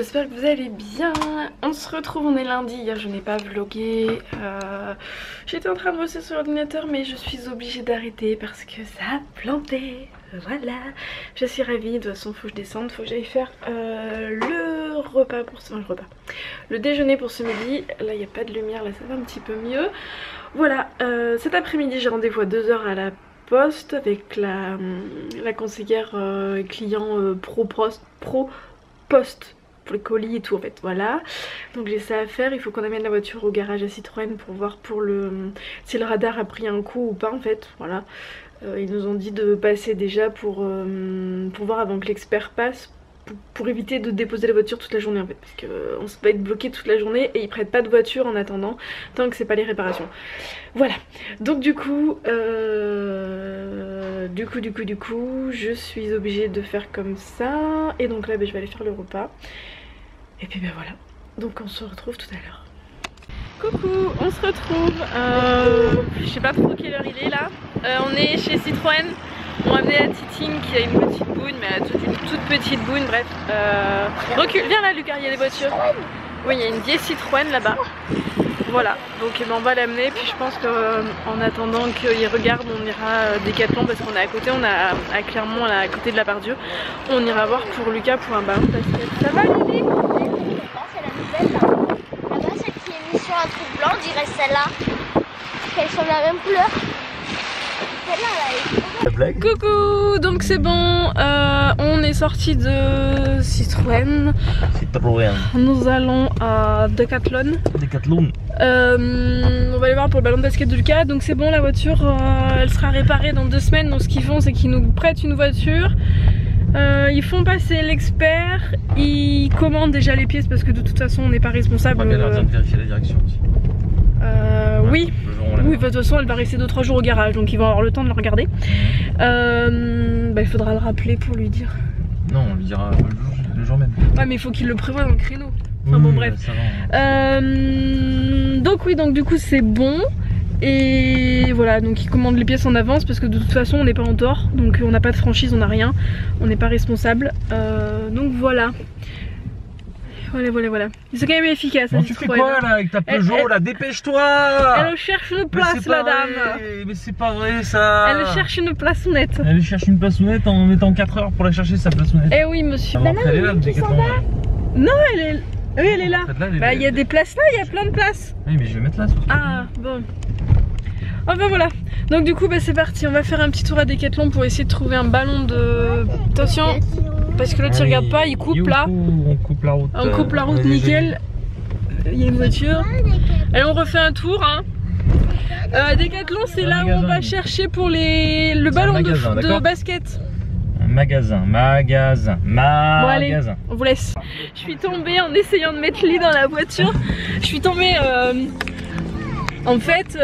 J'espère que vous allez bien. On se retrouve, on est lundi. Hier je n'ai pas vlogué. J'étais en train de bosser sur l'ordinateur mais je suis obligée d'arrêter parce que ça a planté. Voilà, je suis ravie. De toute façon faut que je descende, faut que j'aille faire le repas pour ce... le déjeuner pour ce midi. Là il n'y a pas de lumière, là ça va un petit peu mieux. Voilà, cet après-midi j'ai rendez-vous à 2 h à la poste avec la conseillère client pro poste pour les colis et tout en fait, voilà. Donc j'ai ça à faire, il faut qu'on amène la voiture au garage à Citroën pour voir pour si le radar a pris un coup ou pas en fait, voilà. Ils nous ont dit de passer déjà pour voir avant que l'expert passe, pour éviter de déposer la voiture toute la journée en fait, parce qu'on va être bloqué toute la journée et ils prêtent pas de voiture en attendant tant que c'est pas les réparations. Voilà, donc du coup je suis obligée de faire comme ça et donc là je vais aller faire le repas et puis ben voilà, donc on se retrouve tout à l'heure. Coucou, on se retrouve, je sais pas trop quelle heure il est là, on est chez Citroën. On a amené la Titine qui a une petite boune, mais elle a une toute petite boune, bref. Recule, viens là Lucas, il y a des voitures. Oui, il y a une vieille Citroën là-bas. Voilà, donc on va l'amener, puis je pense qu'en attendant qu'il regarde, on ira Décathlon parce qu'on est à côté, on est à Clermont, à côté de la Part-Dieu. On ira voir pour Lucas pour un ballon de basket. Ça va Lily? C'est la nouvelle là. Là-bas, celle qui est mise sur un truc blanc, on dirait celle-là. Qu'elles sont de la même couleur. Coucou, donc c'est bon, on est sorti de Citroën. Nous allons à Décathlon. On va aller voir pour le ballon de basket de Lucas. Donc c'est bon, la voiture elle sera réparée dans 2 semaines. Donc ce qu'ils font c'est qu'ils nous prêtent une voiture. Ils font passer l'expert, ils commandent déjà les pièces parce que de toute façon on n'est pas responsable. On va bien vérifier la direction aussi. Oui, de toute façon elle va rester 2-3 jours au garage donc ils vont avoir le temps de le regarder. Il faudra le rappeler pour lui dire. Non, on lui dira le jour même. Ouais, mais il faut qu'il le prévoie dans le créneau. Enfin bon, bref. Donc oui, donc du coup c'est bon. Et voilà, donc ils commandent les pièces en avance parce que de toute façon on n'est pas en tort. Donc on n'a pas de franchise, on n'a rien. On n'est pas responsable. Donc voilà. Voilà. Ils sont quand même efficaces. Bon, tu fais quoi là avec ta Peugeot là? Dépêche-toi! Elle cherche une place la dame. Mais c'est pas vrai ça! Elle cherche une plaçonnette. Elle cherche une plaçonnette en mettant 4 heures pour la chercher sa plaçonnette. Eh oui monsieur. Elle est là, le Décathlon. Non, elle est... Oui, elle est là. Bah il y a des places là, il y a plein de places. Oui mais je vais mettre là. Ah bon. Enfin voilà, donc du coup c'est parti, on va faire un petit tour à Décathlon pour essayer de trouver un ballon de... Attention, parce que l'autre il regarde pas, il coupe là. On coupe la route. On coupe la route, nickel. Il y a une voiture. Allez, on refait un tour hein. Décathlon c'est là où on va chercher pour le ballon de basket. Magasin. Bon allez, on vous laisse. Je suis tombée en essayant de mettre Lee dans la voiture. Je suis tombée en fait...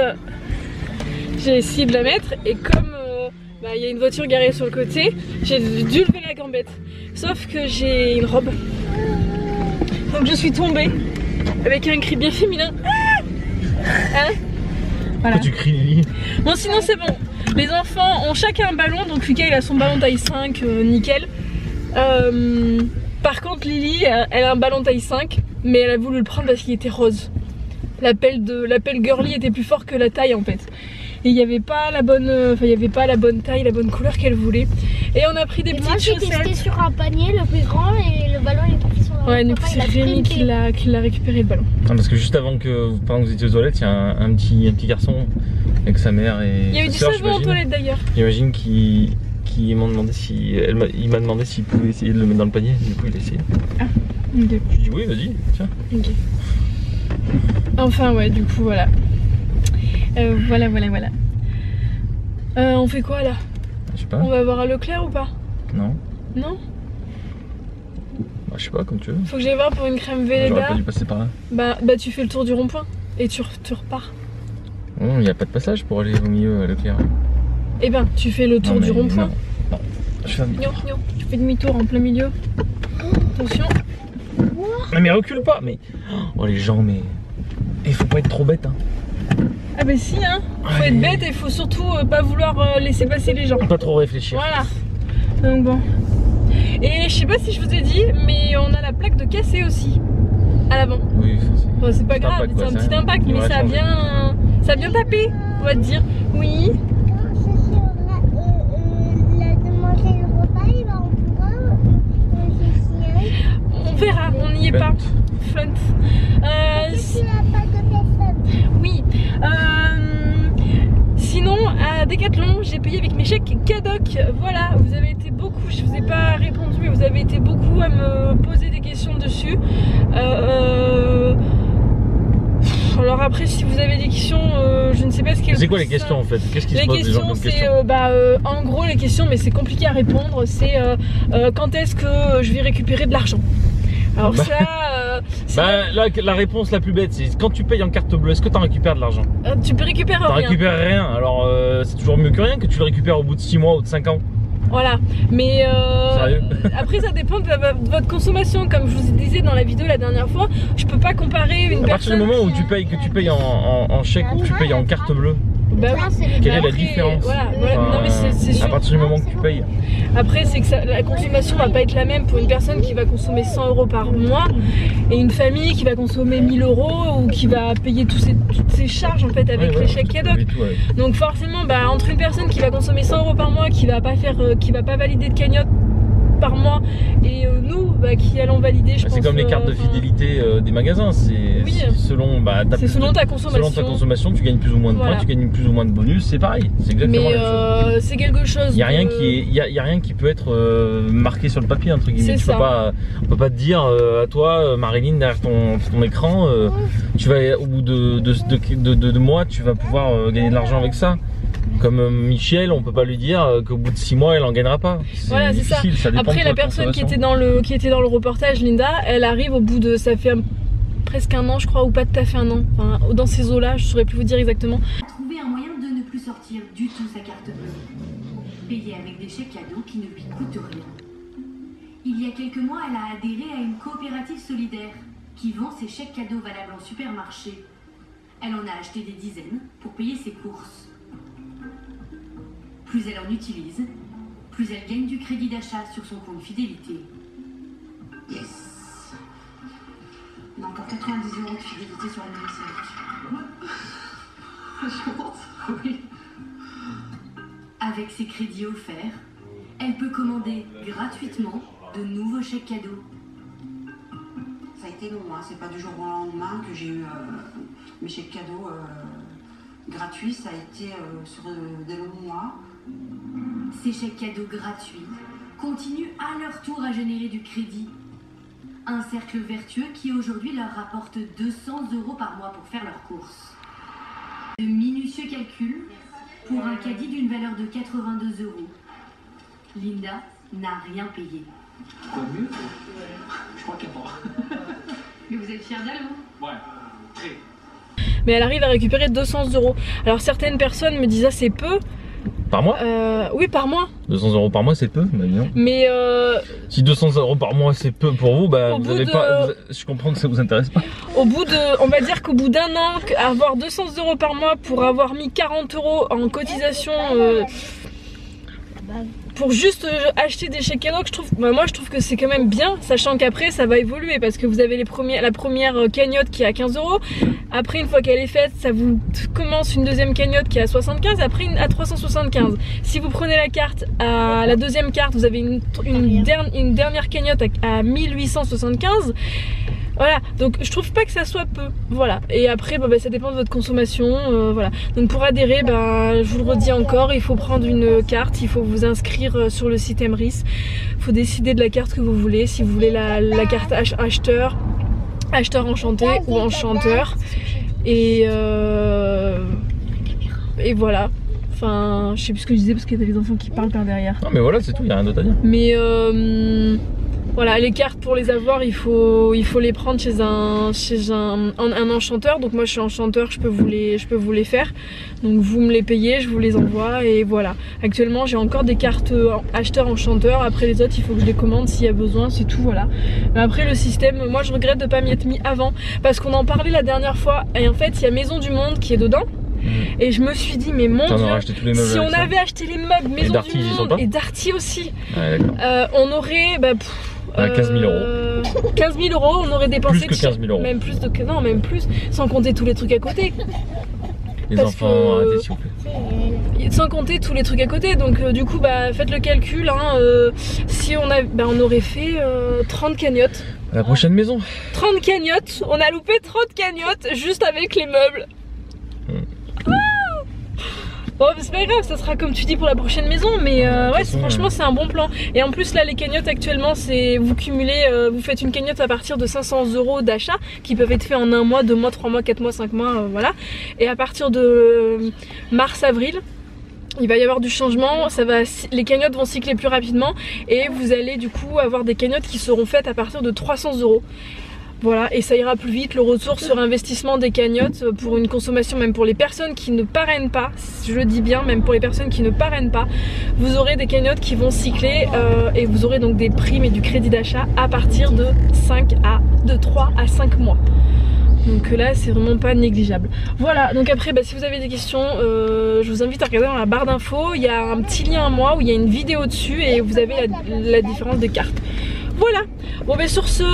j'ai essayé de la mettre et comme il y a une voiture garée sur le côté, j'ai dû lever la gambette. Sauf que j'ai une robe. Donc je suis tombée avec un cri bien féminin. Hein? Voilà. Pourquoi tu cries Lily? Bon sinon c'est bon. Les enfants ont chacun un ballon, donc Lucas il a son ballon taille 5, nickel. Par contre Lily, elle a un ballon taille 5, mais elle a voulu le prendre parce qu'il était rose. L'appel girly était plus fort que la taille en fait. Et il n'y avait pas la bonne, taille, la bonne couleur qu'elle voulait. Et on a pris des petites chaussettes. Moi j'ai testé sur un panier le plus grand et le ballon il est parti sur la... Ouais, donc c'est Rémi qui l'a récupéré le ballon. Ah, parce que juste avant que vous étiez aux toilettes, il y a un petit garçon avec sa mère et... Il y a eu du savon en toilette d'ailleurs. J'imagine qu'il m'a demandé il m'a demandé s'il pouvait essayer de le mettre dans le panier. Du coup il a essayé. Ah, ok. Je dis oui, vas-y, tiens. Ok. Enfin ouais, du coup voilà. Voilà. On fait quoi là? Je sais pas. On va voir à Leclerc ou pas? Non. Non? Bah je sais pas, comme tu veux. Faut que j'aille voir pour une crème Velleda. J'aurais pas dû passer par là. Bah tu fais le tour du rond-point et tu repars. Non, il n'y a pas de passage pour aller au milieu à Leclerc. Eh ben tu fais le tour du rond-point. Non. Je fais un demi-tour. Tu fais demi-tour en plein milieu. Attention. Non mais recule pas, mais... Oh les gens, mais... Il faut pas être trop bête hein. Ah bah si hein, faut être bête et faut surtout pas vouloir laisser passer les gens. Pas trop réfléchir. Voilà. Donc bon. Et je sais pas si je vous ai dit, mais on a la plaque de cassé aussi à l'avant. Oui, Bon, c'est pas grave, c'est un petit impact, mais ça a bien tapé, on va te dire. Oui. On verra, on n'y est pas. Flunt. Oui. Sinon, à Decathlon, j'ai payé avec mes chèques Cadoc. Voilà, vous avez été beaucoup, je vous ai pas répondu, mais vous avez été beaucoup à me poser des questions dessus. Alors après, si vous avez des questions, je ne sais pas ce qu'elles sont. C'est quoi les questions en fait? Qu'est-ce qui se pose des gens comme questions? En gros, les questions, mais c'est compliqué à répondre, c'est quand est-ce que je vais récupérer de l'argent? Alors la réponse la plus bête, c'est quand tu payes en carte bleue, est-ce que tu en récupères de l'argent? Tu peux récupérer rien. Tu récupères rien, alors c'est toujours mieux que rien, que tu le récupères au bout de 6 mois ou de 5 ans. Voilà, mais Sérieux? après ça dépend de votre consommation. Comme je vous disais dans la vidéo la dernière fois, je peux pas comparer une personne. À partir du moment où tu payes, que tu payes en chèque ou que tu payes en carte bleue, bah oui, quelle est la différence? Voilà. Non, mais c'est sûr. À partir du moment que tu payes. Après, c'est que la consommation va pas être la même pour une personne qui va consommer 100 € par mois et une famille qui va consommer 1000 € ou qui va payer toutes ses charges en fait avec les chèques Cadoc. Donc forcément, entre une personne qui va consommer 100 € par mois, qui va pas valider de cagnotte par mois et nous qui allons valider, je pense. C'est comme les cartes de fidélité des magasins, c'est selon ta consommation. Selon ta consommation, tu gagnes plus ou moins de points, tu gagnes plus ou moins de bonus, c'est pareil, c'est exactement la même chose. C'est quelque chose. Il y a rien qui peut être marqué sur le papier entre guillemets. On peut pas te dire à toi, Marilyn, derrière ton écran, tu vas au bout de 2 mois, tu vas pouvoir gagner de l'argent avec ça. Comme Michel, on peut pas lui dire qu'au bout de 6 mois elle en gagnera pas. Voilà, c'est ça. Après, la personne qui était dans le reportage, Linda, elle arrive au bout de, ça fait presque un an je crois, ou pas tout à fait un an, enfin, dans ces eaux là, je saurais plus vous dire exactement. Trouver un moyen de ne plus sortir du tout sa carte bleue. Payer avec des chèques cadeaux qui ne lui coûtent rien. Il y a quelques mois, elle a adhéré à une coopérative solidaire qui vend ses chèques cadeaux valables en supermarché. Elle en a acheté des dizaines pour payer ses courses. Plus elle en utilise, plus elle gagne du crédit d'achat sur son compte fidélité. Yes. On a encore 90 € de fidélité sur la numérique. Oui. Avec ses crédits offerts, elle peut commander gratuitement de nouveaux chèques cadeaux. Ça a été long, hein. C'est pas du jour au lendemain que j'ai eu mes chèques cadeaux gratuits. Ça a été sur des longs mois. Ces chèques cadeaux gratuits continuent à leur tour à générer du crédit. Un cercle vertueux qui aujourd'hui leur rapporte 200 € par mois pour faire leurs courses. De minutieux calculs pour un caddie d'une valeur de 82 €. Linda n'a rien payé. Quoi de mieux? Je crois qu'il y a pas. Mais vous êtes fiers d'elle, non? Ouais, très. Mais elle arrive à récupérer 200 €. Alors certaines personnes me disent ah c'est peu. Par mois? Oui, par mois. 200 € par mois, c'est peu, non. Mais si 200 € par mois c'est peu pour vous, vous avez pas. Je comprends que ça vous intéresse pas. On va dire qu'au bout d'un an, avoir 200 € par mois pour avoir mis 40 € en cotisation. Pour juste acheter des chèques cadeaux, moi je trouve que c'est quand même bien, sachant qu'après ça va évoluer parce que vous avez la première cagnotte qui est à 15 €. Après, une fois qu'elle est faite, ça vous commence une deuxième cagnotte qui est à 75, après à 375. Si vous prenez la deuxième carte, vous avez une dernière cagnotte à 1875. Voilà, donc je trouve pas que ça soit peu, voilà. Et après, ça dépend de votre consommation, voilà. Donc pour adhérer, je vous le redis encore, il faut prendre une carte, il faut vous inscrire sur le site Emrys. Il faut décider de la carte que vous voulez, si vous voulez la carte acheteur enchanté ou enchanteur. Et voilà. Enfin, je sais plus ce que je disais parce qu'il y a des enfants qui parlent par derrière. Non mais voilà, c'est tout, il n'y a rien d'autre à dire. Mais voilà, les cartes pour les avoir, il faut les prendre chez un enchanteur. Donc moi je suis enchanteur, je peux vous les faire. Donc vous me les payez, je vous les envoie et voilà. Actuellement j'ai encore des cartes acheteur enchanteur. Après les autres il faut que je les commande s'il y a besoin, c'est tout, voilà. Mais après le système, moi je regrette de pas m'y être mis avant parce qu'on en parlait la dernière fois. Et en fait il y a Maison du Monde qui est dedans. Et je me suis dit, mais mon Dieu, acheté tous les meubles si on ça. avait acheté les meubles Maison Darty, du ils y sont Monde pas et Darty aussi, Ouais, on aurait 15 000 euros. 15 000 euros, on aurait dépensé. Plus que 15 000 euros. Même plus non, même plus, sans compter tous les trucs à côté. Les Parce enfants, que- arrêtez s'il vous plaît. Sans compter tous les trucs à côté, donc du coup faites le calcul, hein, si on aurait fait 30 cagnottes. À la prochaine maison. 30 cagnottes, on a loupé 30 cagnottes juste avec les meubles. Bon, c'est pas grave, ça sera comme tu dis pour la prochaine maison, mais ouais, franchement c'est un bon plan. Et en plus là les cagnottes actuellement, c'est vous cumulez, vous faites une cagnotte à partir de 500 € d'achat qui peuvent être faits en 1 mois, 2 mois, 3 mois, 4 mois, 5 mois, voilà. Et à partir de mars-avril, il va y avoir du changement, les cagnottes vont cycler plus rapidement et vous allez du coup avoir des cagnottes qui seront faites à partir de 300 €. Voilà, et ça ira plus vite, le retour sur investissement des cagnottes pour une consommation, même pour les personnes qui ne parrainent pas, je le dis bien, même pour les personnes qui ne parrainent pas, vous aurez des cagnottes qui vont cycler et vous aurez donc des primes et du crédit d'achat à partir de 3 à 5 mois. Donc là c'est vraiment pas négligeable. Voilà, donc après si vous avez des questions, je vous invite à regarder dans la barre d'infos, il y a un petit lien à moi où il y a une vidéo dessus et vous avez la différence des cartes. Voilà, bon sur ce,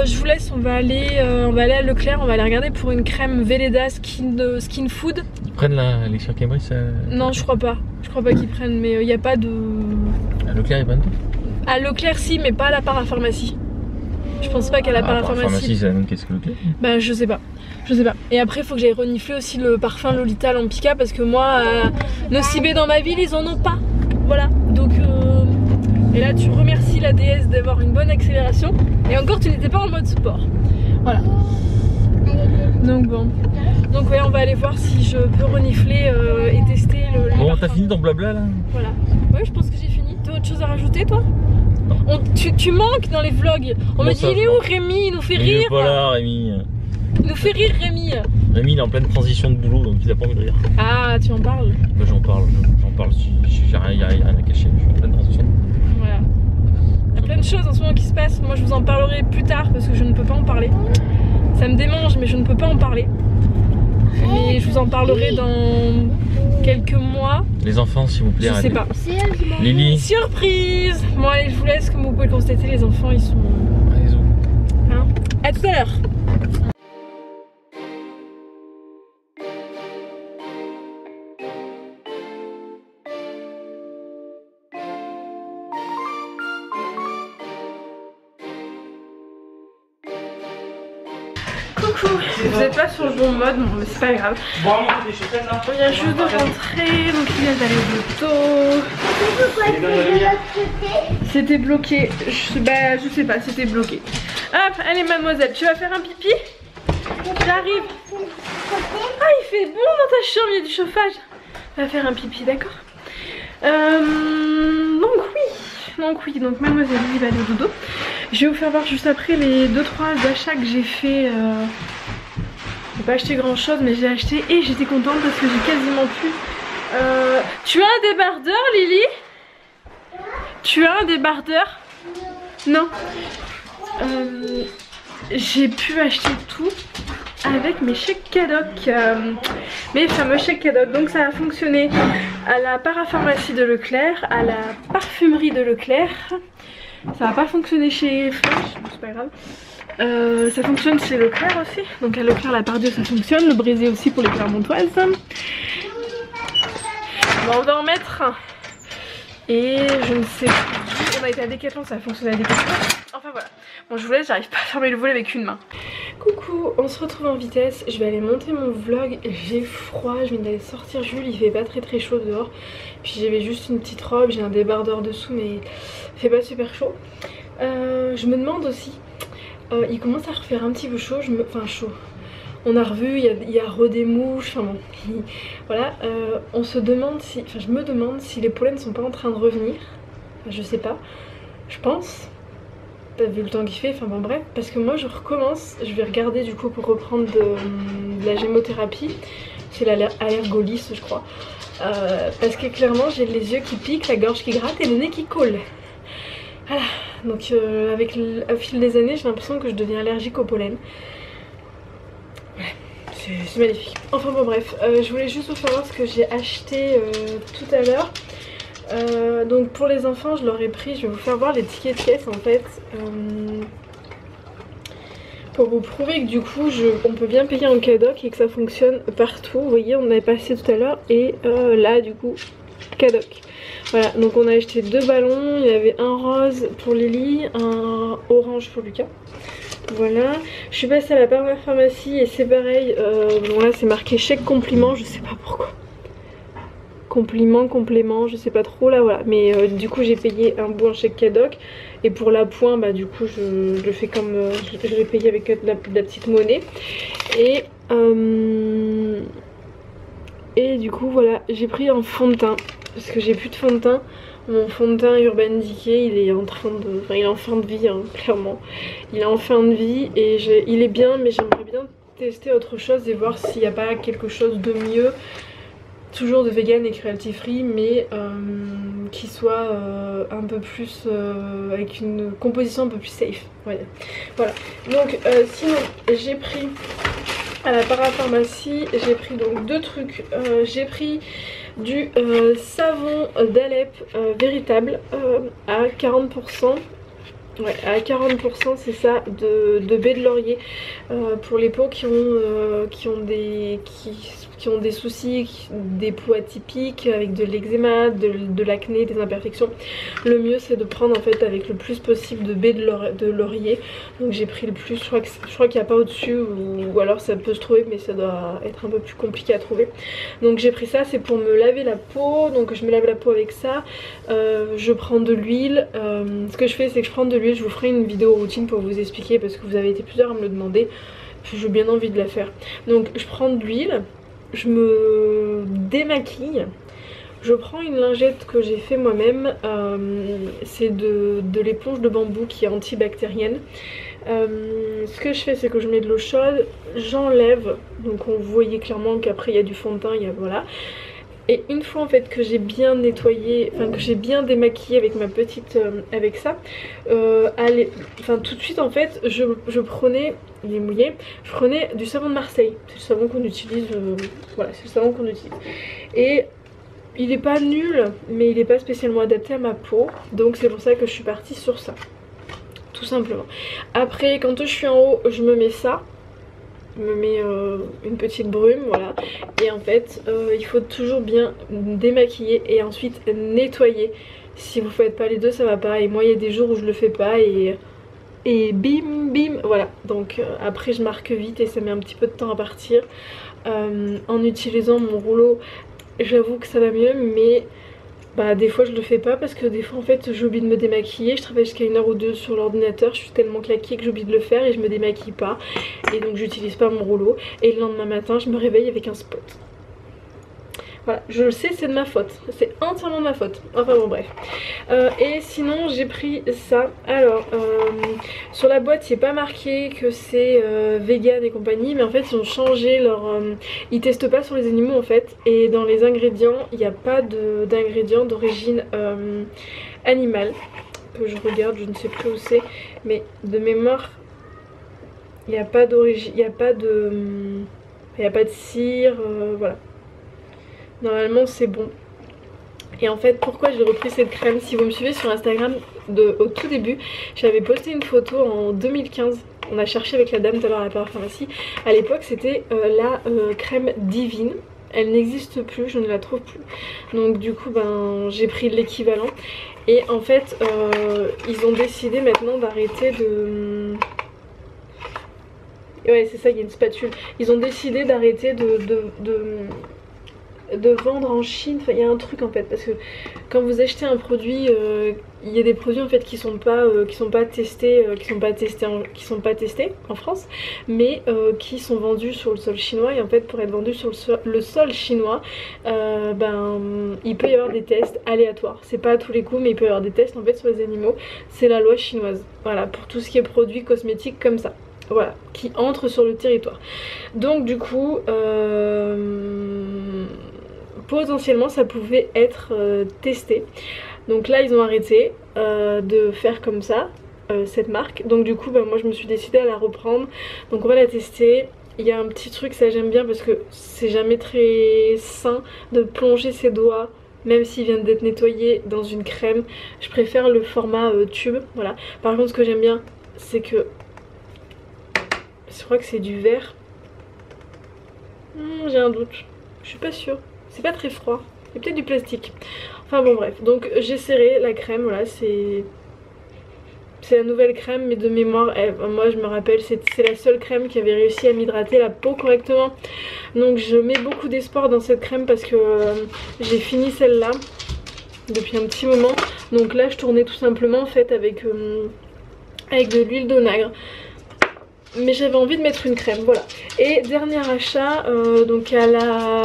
je vous laisse, on va aller à Leclerc, on va aller regarder pour une crème Velleda Skin Food. Ils prennent les sur Cambridge Non je crois pas qu'ils prennent, mais il n'y a pas de... À Leclerc ils prennent pas? À Leclerc si, mais pas à la parapharmacie. Je pense pas qu'à la parapharmacie. Parapharmacie c'est la même qu'est-ce que Leclerc? Je sais pas. Et après il faut que j'aille renifler aussi le parfum Lolita Lampica parce que moi, Nocibé dans ma ville ils en ont pas. Voilà, donc... Et là tu remercies la déesse d'avoir une bonne accélération. Et encore tu n'étais pas en mode sport. Voilà. Donc bon. Donc ouais, on va aller voir si je peux renifler et tester le Bon, parfum. t'as fini ton blabla là? Voilà. Ouais, je pense que j'ai fini. T'as autre chose à rajouter toi? Tu manques dans les vlogs. On me dit il est où Rémi? Il nous fait rire. Il est pas là Rémi. Il nous fait rire Rémi. Rémi il est en pleine transition de boulot donc il a pas envie de rire. Ah tu en parles? Bah, j'en parle, il y a rien à cacher, je suis en pleine transition. Voilà. Il y a plein de choses en ce moment qui se passent. Moi je vous en parlerai plus tard parce que je ne peux pas en parler. Ça me démange mais je ne peux pas en parler. Mais je vous en parlerai dans quelques mois. Les enfants s'il vous plaît, Je sais arrêtez. pas. Lily. Surprise. Bon allez je vous laisse, comme vous pouvez le constater les enfants ils sont... Hein, à tout à l'heure. Coucou, vous n'êtes pas sur le bon mode, bon, mais c'est pas grave. On vient juste de rentrer, donc il vient d'aller au dos. C'était bloqué, je sais pas, c'était bloqué. Hop, allez mademoiselle, tu vas faire un pipi? J'arrive. Ah il fait bon dans ta chambre, il y a du chauffage. On va faire un pipi, d'accord? Donc mademoiselle Lily va aller au dodo. Je vais vous faire voir juste après les 2-3 achats que j'ai fait. J'ai pas acheté grand chose mais j'ai acheté et j'étais contente parce que j'ai quasiment plus. Tu as un débardeur Lily? Tu as un débardeur? Non. J'ai pu acheter tout avec mes chèques Cadoc, mes fameux chèques Cadoc. Donc ça a fonctionné à la parapharmacie de Leclerc, à la parfumerie de Leclerc. Ça n'a pas fonctionné chez Flash, c'est pas grave. Ça fonctionne chez Leclerc aussi. Donc à Leclerc la Pardieu ça fonctionne, le Brésil aussi pour les Clermontoises. Bon, on va en mettre un. Et je ne sais plus, on a été à Decathlon, ça a fonctionné à Decathlon. Enfin voilà, bon je vous laisse, j'arrive pas à fermer le volet avec une main. Coucou, on se retrouve en vitesse, je vais aller monter mon vlog, j'ai froid, je viens d'aller sortir Jules, il fait pas très chaud dehors. Puis j'avais juste une petite robe, j'ai un débardeur dessous mais il fait pas super chaud. Je me demande aussi, il commence à refaire un petit peu chaud, enfin chaud. On a revu, il y a des mouches, enfin bon, voilà, on se demande si, enfin je me demande si les pollens sont pas en train de revenir, enfin, je sais pas, je pense, vu le temps qu'il fait, enfin bon bref, parce que moi je recommence, je vais regarder du coup pour reprendre de la gémothérapie, c'est l'allergolis je crois, parce que clairement j'ai les yeux qui piquent, la gorge qui gratte et le nez qui colle. Voilà, donc au fil des années j'ai l'impression que je deviens allergique au pollen. c'est magnifique. Enfin bon bref, je voulais juste vous faire voir ce que j'ai acheté tout à l'heure. Donc pour les enfants je leur ai pris, je vais vous faire voir les tickets de caisse en fait. Pour vous prouver que du coup on peut bien payer en Cadoc et que ça fonctionne partout. Vous voyez, on avait passé tout à l'heure et là du coup Cadoc. Voilà, donc on a acheté 2 ballons, il y avait un rose pour Lily, un orange pour Lucas. Voilà, je suis passée à la pharmacie et c'est pareil, bon là c'est marqué chèque compliment, je sais pas pourquoi. Compliment, complément, je sais pas trop là, voilà. Mais du coup j'ai payé un bout en chèque Cadoc. Et pour l'appoint, bah du coup je le fais comme, je l'ai payé avec de la petite monnaie. Et du coup voilà, j'ai pris un fond de teint. Parce que j'ai plus de fond de teint. Mon fond de teint Urban Decay, il est en train de... Enfin il est en fin de vie hein, clairement. Il est en fin de vie et il est bien, mais j'aimerais bien tester autre chose et voir s'il n'y a pas quelque chose de mieux. Toujours de vegan et cruelty free, mais qui soit un peu plus avec une composition un peu plus safe. Voilà. Donc sinon j'ai pris à la parapharmacie, j'ai pris donc 2 trucs. J'ai pris du savon d'Alep véritable à 40%. Ouais, à 40% c'est ça, de baie de laurier pour les peaux qui ont des soucis, des peaux atypiques avec de l'eczéma, de l'acné, des imperfections. Le mieux c'est de prendre en fait avec le plus possible de baie de laurier. Donc j'ai pris le plus, je crois qu'il n'y a pas au-dessus ou alors ça peut se trouver mais ça doit être un peu plus compliqué à trouver. Donc j'ai pris ça, c'est pour me laver la peau, donc je me lave la peau avec ça. Je prends de l'huile, ce que je fais c'est que je prends de l'huile, je vous ferai une vidéo routine pour vous expliquer parce que vous avez été plusieurs à me le demander, puis j'ai bien envie de la faire. Donc je prends de l'huile, je me démaquille, je prends une lingette que j'ai fait moi-même, c'est de l'éponge de bambou qui est antibactérienne. Ce que je fais c'est que je mets de l'eau chaude, j'enlève, donc vous voyez clairement qu'après il y a du fond de teint, voilà. Et une fois en fait que j'ai bien nettoyé, enfin que j'ai bien démaquillé avec ma petite, avec ça, tout de suite en fait je prenais, il est mouillé, je prenais du savon de Marseille, c'est le savon qu'on utilise, voilà c'est le savon qu'on utilise. Et il est pas nul mais il est pas spécialement adapté à ma peau, donc c'est pour ça que je suis partie sur ça, tout simplement. Après quand je suis en haut je me mets ça. Je me mets une petite brume, voilà. Et en fait il faut toujours bien démaquiller et ensuite nettoyer. Si vous faites pas les deux ça va pas, et moi il y a des jours où je le fais pas et bim bim, voilà. Donc après je marque vite et ça met un petit peu de temps à partir. En utilisant mon rouleau j'avoue que ça va mieux, mais bah des fois je le fais pas parce que des fois en fait j'oublie de me démaquiller, je travaille jusqu'à 1 heure ou 2 sur l'ordinateur, je suis tellement claquée que j'oublie de le faire et je me démaquille pas et donc j'utilise pas mon rouleau et le lendemain matin je me réveille avec un spot. Voilà, je le sais, c'est de ma faute, c'est entièrement de ma faute, enfin bon bref. Et sinon j'ai pris ça, alors sur la boîte il n'est pas marqué que c'est vegan et compagnie, mais en fait ils ont changé leur... ils testent pas sur les animaux en fait, et dans les ingrédients il n'y a pas d'ingrédients d'origine animale, que je regarde, je ne sais plus où c'est, mais de mémoire il n'y a pas d'origine, il n'y a pas de cire, voilà. Normalement c'est bon. Et en fait pourquoi j'ai repris cette crème, si vous me suivez sur Instagram au tout début, j'avais posté une photo en 2015. On a cherché avec la dame tout à l'heure à la parapharmacie. À l'époque c'était la crème divine. Elle n'existe plus, je ne la trouve plus. Donc du coup ben j'ai pris l'équivalent. Et en fait ils ont décidé maintenant d'arrêter de... Ouais c'est ça, il y a une spatule. Ils ont décidé d'arrêter de vendre en Chine, enfin il y a un truc en fait, parce que quand vous achetez un produit, il y a des produits en fait qui sont pas testés en France, mais qui sont vendus sur le sol chinois. Et en fait pour être vendus sur le sol chinois, il peut y avoir des tests aléatoires. C'est pas à tous les coups mais il peut y avoir des tests en fait sur les animaux. C'est la loi chinoise, voilà, pour tout ce qui est produits cosmétiques comme ça. Voilà, qui entre sur le territoire. Donc du coup potentiellement ça pouvait être testé. Donc là ils ont arrêté de faire comme ça cette marque. Donc du coup moi je me suis décidée à la reprendre. Donc on va la tester il y a un petit truc, ça j'aime bien parce que c'est jamais très sain de plonger ses doigts, même s'ils viennent d'être nettoyés, dans une crème. Je préfère le format tube, voilà. Par contre ce que j'aime bien c'est que, je crois que c'est du verre. J'ai un doute, je suis pas sûre, c'est pas très froid, c'est peut-être du plastique. Enfin bon bref, donc j'ai serré la crème, voilà, c'est la nouvelle crème, mais de mémoire, moi je me rappelle, c'est la seule crème qui avait réussi à m'hydrater la peau correctement. Donc je mets beaucoup d'espoir dans cette crème parce que j'ai fini celle-là depuis un petit moment. Donc là je tournais tout simplement en fait avec de l'huile d'onagre. Mais j'avais envie de mettre une crème, voilà. Et dernier achat, donc à la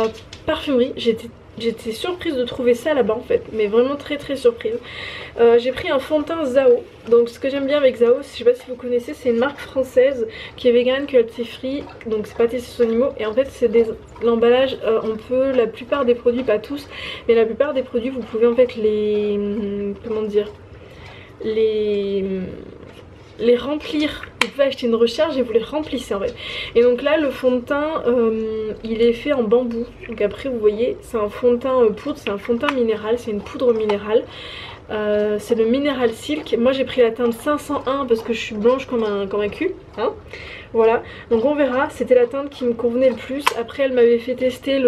parfumerie, j'étais surprise de trouver ça là-bas en fait, mais vraiment très surprise. J'ai pris un fond de teint Zao. Donc ce que j'aime bien avec Zao, je sais pas si vous connaissez, c'est une marque française qui est vegan, cruelty free, donc c'est pas testé sur animaux. Et en fait c'est l'emballage, on peut, la plupart des produits, pas tous, mais la plupart des produits vous pouvez en fait comment dire, les remplir. Vous pouvez acheter une recharge et vous les remplissez en fait. Et donc là le fond de teint il est fait en bambou. Donc après vous voyez c'est un fond de teint poudre, c'est un fond de teint minéral, c'est une poudre minérale. C'est le Mineral Silk. Moi j'ai pris la teinte 501 parce que je suis blanche comme un cul, hein. Voilà, donc on verra, c'était la teinte qui me convenait le plus. Après elle m'avait fait tester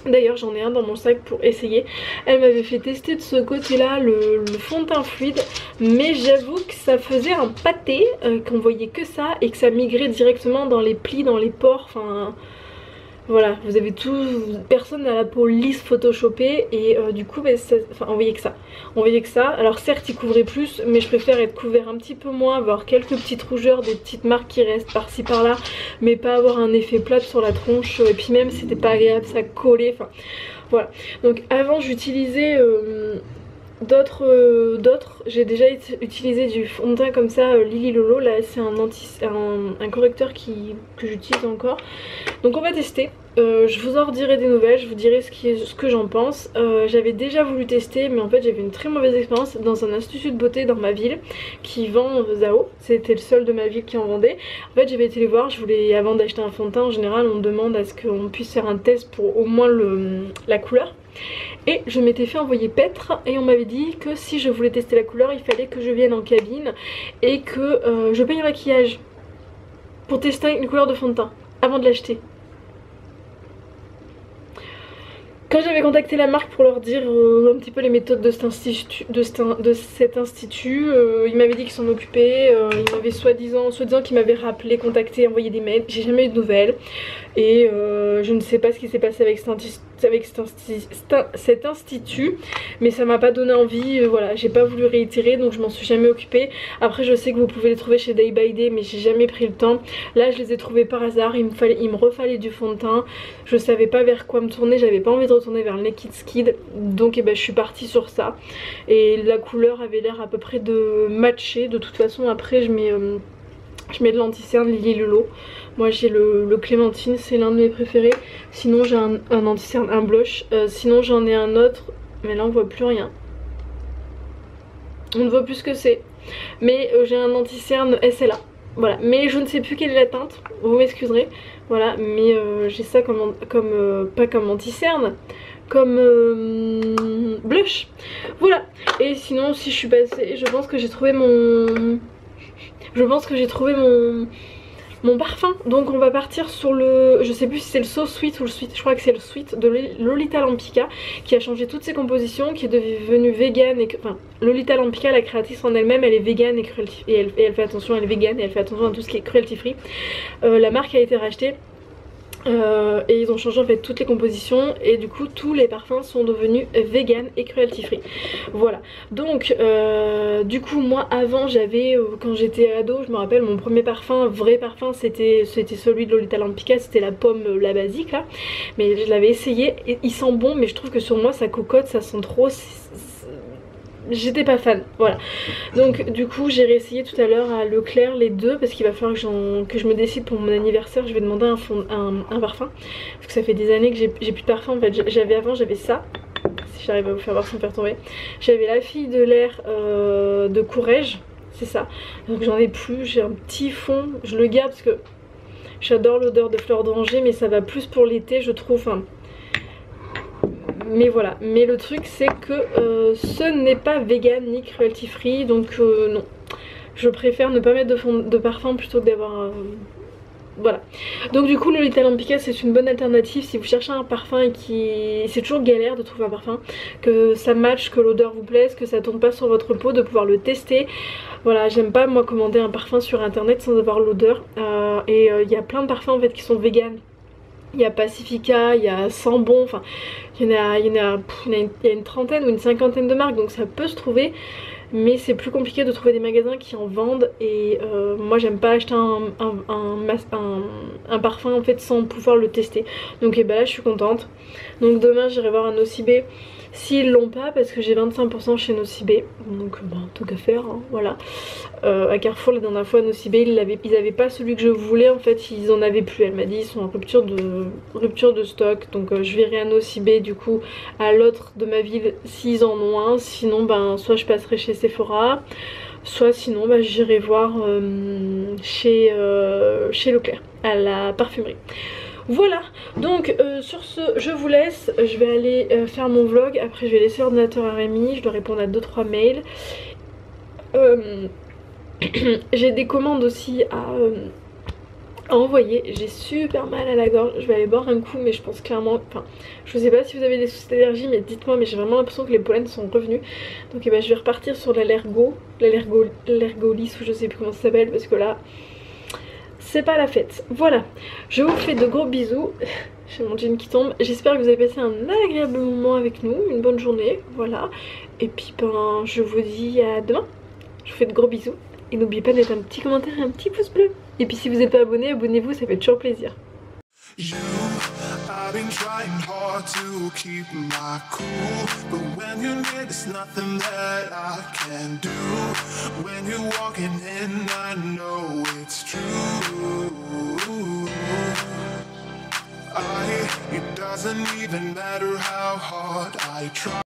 d'ailleurs j'en ai un dans mon sac pour essayer. Elle m'avait fait tester de ce côté là le fond de teint fluide. Mais j'avoue que ça faisait un pâté, qu'on voyait que ça. Et que ça migrait directement dans les plis, dans les pores. Enfin voilà, vous avez tout, personne n'a la peau lisse photoshopée. Et du coup on voyait que ça. On voyait que ça, alors certes il couvrait plus, mais je préfère être couvert un petit peu moins, avoir quelques petites rougeurs, des petites marques qui restent par-ci par-là, mais pas avoir un effet plat sur la tronche. Et puis même c'était pas agréable, ça collait, enfin voilà. Donc avant j'utilisais j'ai déjà utilisé du fond de teint comme ça, Lily Lolo. Là c'est un correcteur que j'utilise encore. Donc on va tester, je vous en redirai des nouvelles, je vous dirai ce que j'en pense. J'avais déjà voulu tester, mais en fait j'avais une très mauvaise expérience dans un institut de beauté dans ma ville qui vend Zao. C'était le seul de ma ville qui en vendait. En fait j'avais été les voir, avant d'acheter un fond de teint en général on demande à ce qu'on puisse faire un test pour au moins la couleur. Et je m'étais fait envoyer paître et on m'avait dit que si je voulais tester la couleur il fallait que je vienne en cabine et que je paye un maquillage pour tester une couleur de fond de teint avant de l'acheter. Quand j'avais contacté la marque pour leur dire un petit peu les méthodes de cet institut, ils m'avaient dit qu'ils s'en occupaient, ils m'avaient soi-disant qu'ils m'avaient rappelé, contacté, envoyé des mails. J'ai jamais eu de nouvelles et je ne sais pas ce qui s'est passé avec cet institut, mais ça m'a pas donné envie, voilà, j'ai pas voulu réitérer donc je m'en suis jamais occupée. Après je sais que vous pouvez les trouver chez Day by Day mais j'ai jamais pris le temps. Là je les ai trouvés par hasard, il me refallait du fond de teint, je savais pas vers quoi me tourner, j'avais pas envie de retourner vers le Naked Skid, donc je suis partie sur ça et la couleur avait l'air à peu près de matcher. De toute façon après je mets de l'anti-cerne Lily Lolo. Moi j'ai le Clémentine, c'est l'un de mes préférés. Sinon j'ai un anti-cerne, un blush, sinon j'en ai un autre mais là on voit plus rien, on ne voit plus ce que c'est, mais j'ai un anti-cerne SLA. Voilà, mais je ne sais plus quelle est la teinte, vous m'excuserez. Voilà, mais j'ai ça pas comme anti-cerne, comme blush. Voilà, et sinon si je suis passée, je pense que j'ai trouvé mon parfum. Donc on va partir sur je sais plus si c'est le So Sweet ou le Sweet, je crois que c'est le Sweet de Lolita Lampica qui a changé toutes ses compositions, qui est devenue vegan Lolita Lampica, la créatrice en elle-même, elle est vegan et cruelty, et elle fait attention, elle est vegan et elle fait attention à tout ce qui est cruelty free. La marque a été rachetée. Et ils ont changé en fait toutes les compositions et du coup tous les parfums sont devenus vegan et cruelty free. Voilà, donc du coup moi avant j'avais, quand j'étais ado, je me rappelle mon premier parfum, vrai parfum, c'était celui de Lolita Lampica, c'était la pomme, la basique là. Mais je l'avais essayé et il sent bon, mais je trouve que sur moi ça cocotte, ça sent trop, j'étais pas fan, voilà. Donc du coup j'ai réessayé tout à l'heure à Leclerc les deux, parce qu'il va falloir que je me décide pour mon anniversaire. Je vais demander un parfum, parce que ça fait des années que j'ai plus de parfum en fait. J'avais ça, si j'arrive à vous faire voir sans faire tomber. J'avais La Fille de l'air de Courrèges, c'est ça. Donc j'en ai plus, j'ai un petit fond, je le garde parce que J'adore l'odeur de fleurs d'oranger, mais ça va plus pour l'été je trouve. Enfin, mais voilà, mais le truc c'est que ce n'est pas vegan ni cruelty free, donc non. Je préfère ne pas mettre de parfum plutôt que d'avoir... voilà. Donc du coup Lolita Lampica c'est une bonne alternative si vous cherchez un parfum et qui... c'est toujours galère de trouver un parfum, que ça matche, que l'odeur vous plaise, que ça tombe pas sur votre peau, de pouvoir le tester. Voilà, j'aime pas moi commander un parfum sur internet sans avoir l'odeur. Et il y a plein de parfums en fait qui sont vegan. Il y a Pacifica, il y a Sambon, enfin il y a une trentaine ou une cinquantaine de marques, donc ça peut se trouver. Mais c'est plus compliqué de trouver des magasins qui en vendent. Et moi j'aime pas acheter un parfum en fait sans pouvoir le tester. Donc et bah là je suis contente. Donc demain j'irai voir un Nocibé s'ils l'ont pas, parce que j'ai 25% chez Nocibé. Donc bah, tout qu'à faire hein, voilà. À Carrefour la dernière fois Nocibé ils avaient pas celui que je voulais, en fait ils en avaient plus. Elle m'a dit ils sont en rupture de stock. Donc je verrai à Nocibé du coup à l'autre de ma ville s'ils en ont un. Sinon ben soit je passerai chez Sephora, soit sinon ben, j'irai voir chez Leclerc à la parfumerie. Voilà, donc sur ce je vous laisse, je vais aller faire mon vlog, après je vais laisser l'ordinateur à Rémi, je dois répondre à 2-3 mails. J'ai des commandes aussi à envoyer, j'ai super mal à la gorge, je vais aller boire un coup mais je pense clairement, enfin je sais pas si vous avez des soucis d'allergie mais dites-moi, mais j'ai vraiment l'impression que les pollens sont revenus. Donc eh ben, je vais repartir sur l'allergolis ou je sais plus comment ça s'appelle, parce que là c'est pas la fête. Voilà, je vous fais de gros bisous. J'ai mon jean qui tombe. J'espère que vous avez passé un agréable moment avec nous, une bonne journée, voilà. Et puis ben je vous dis à demain. Je vous fais de gros bisous. Et n'oubliez pas de mettre un petit commentaire et un petit pouce bleu. Et puis si vous n'êtes pas abonné, abonnez-vous, ça fait toujours plaisir. I've been trying hard to keep my cool, but when you're near, there's nothing that I can do. When you're walking in, I know it's true. It doesn't even matter how hard I try.